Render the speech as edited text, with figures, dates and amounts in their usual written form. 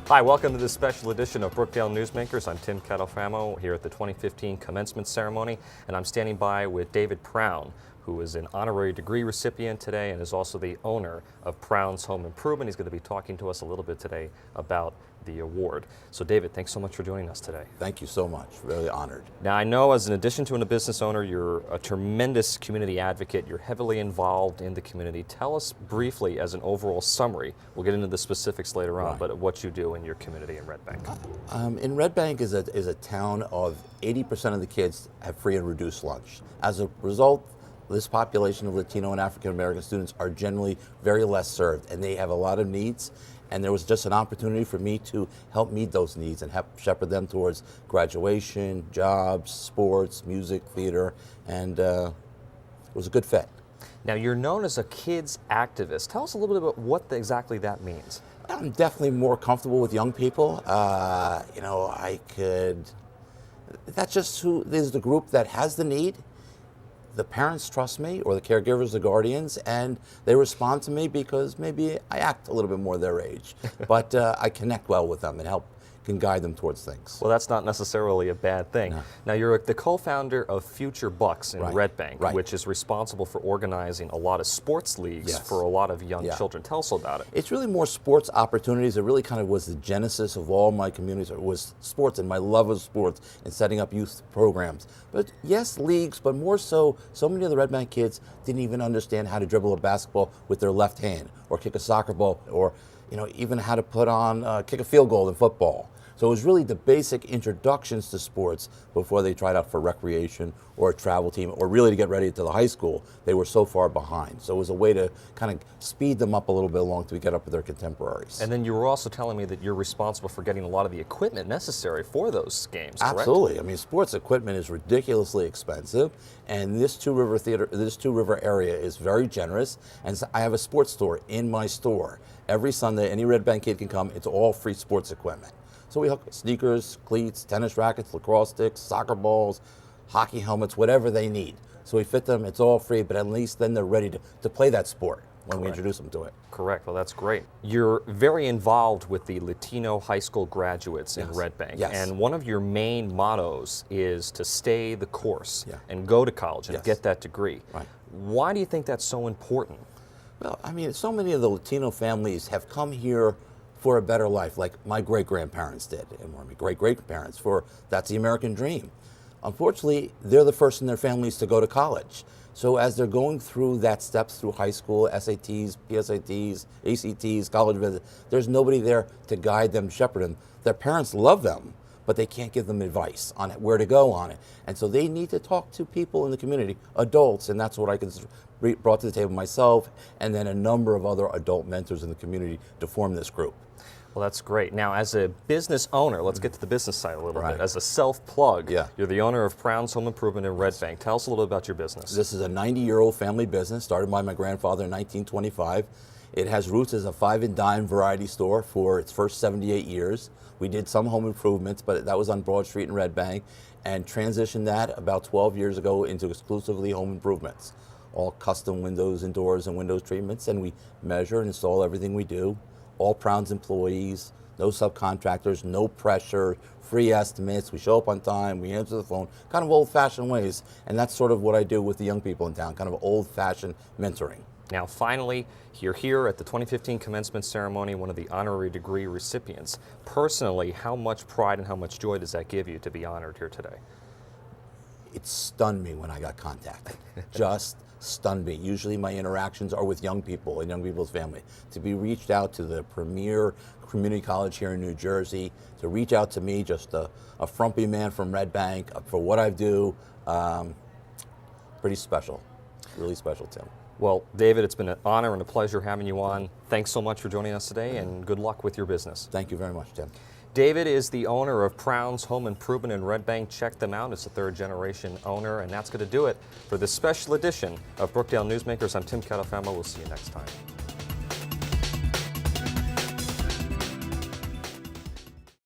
Hi, welcome to this special edition of Brookdale Newsmakers. I'm Tim Catalfamo here at the 2015 commencement ceremony, and I'm standing by with David Prown, who is an honorary degree recipient today and is also the owner of Prown's Home Improvement. He's going to be talking to us a little bit today about the award. So David, thanks so much for joining us today. Thank you so much. Really honored. Now I know as an addition to a business owner, you're a tremendous community advocate. You're heavily involved in the community. Tell us briefly as an overall summary, we'll get into the specifics later on, but what you do in your community in Red Bank. In Red Bank is a town of 80% of the kids have free and reduced lunch. As a result, this population of Latino and African American students are generally very less served, and they have a lot of needs. And there was just an opportunity for me to help meet those needs and help shepherd them towards graduation, jobs, sports, music, theater, and it was a good fit. Now you're known as a kids activist. Tell us a little bit about what exactly that means. I'm definitely more comfortable with young people. That's just who is the group that has the need. The parents trust me, or the caregivers, the guardians, and they respond to me because maybe I act a little bit more their age. But I connect well with them and can guide them towards things. Well, that's not necessarily a bad thing. No. Now, you're the co-founder of Future Bucks in Red Bank, Right. which is responsible for organizing a lot of sports leagues for a lot of young children. Tell us about it. It's really more sports opportunities. It really kind of was the genesis of all my communities. It was sports and my love of sports and setting up youth programs. But yes, leagues, but more so many of the Red Bank kids didn't even understand how to dribble a basketball with their left hand, or kick a soccer ball, or even how to kick a field goal in football. So it was really the basic introductions to sports before they tried out for recreation or a travel team, or really to get ready to the high school. They were so far behind. So it was a way to kind of speed them up a little bit along to get up with their contemporaries. And then you were also telling me that you're responsible for getting a lot of the equipment necessary for those games, correct? Absolutely. I mean, sports equipment is ridiculously expensive, and this Two River area is very generous. And so I have a sports store in my store. Every Sunday, any Red Bank kid can come. It's all free sports equipment. So we hook sneakers, cleats, tennis rackets, lacrosse sticks, soccer balls, hockey helmets, whatever they need. So we fit them, it's all free, but at least then they're ready to play that sport when we introduce them to it. Correct, well that's great. You're very involved with the Latino high school graduates in Red Bank. Yes. And one of your main mottos is to stay the course and go to college and get that degree. Right. Why do you think that's so important? Well, I mean, so many of the Latino families have come here for a better life, like my great-grandparents did, and my great-great-parents, that's the American dream. Unfortunately, they're the first in their families to go to college. So as they're going through that steps through high school, SATs, PSATs, ACTs, college visits, there's nobody there to guide them, shepherd them. Their parents love them, but they can't give them advice on where to go on it. And so they need to talk to people in the community, adults, and that's what I brought to the table myself, and then a number of other adult mentors in the community to form this group. Well, that's great. Now, as a business owner, let's get to the business side a little bit. As a self-plug, you're the owner of Prown's Home Improvement in Red Bank. Tell us a little bit about your business. This is a 90-year-old family business started by my grandfather in 1925. It has roots as a 5-and-dime variety store for its first 78 years. We did some home improvements, but that was on Broad Street in Red Bank, and transitioned that about 12 years ago into exclusively home improvements. All custom windows and doors and windows treatments, and we measure and install everything we do. All Prown's employees, no subcontractors, no pressure, free estimates. We show up on time, we answer the phone, kind of old-fashioned ways. And that's sort of what I do with the young people in town, kind of old-fashioned mentoring. Now, finally, you're here at the 2015 commencement ceremony, one of the honorary degree recipients. Personally, how much pride and how much joy does that give you to be honored here today? It stunned me when I got contacted. Just stunned me. Usually my interactions are with young people and young people's family. To be reached out to the premier community college here in New Jersey, to reach out to me, just a frumpy man from Red Bank, for what I do, pretty special. Really special, Tim. Well, David, it's been an honor and a pleasure having you on. Thanks so much for joining us today, and good luck with your business. Thank you very much, Tim. David is the owner of Prown's Home Improvement in Red Bank. Check them out. It's a third-generation owner, and that's going to do it for this special edition of Brookdale Newsmakers. I'm Tim Catalfamo. We'll see you next time.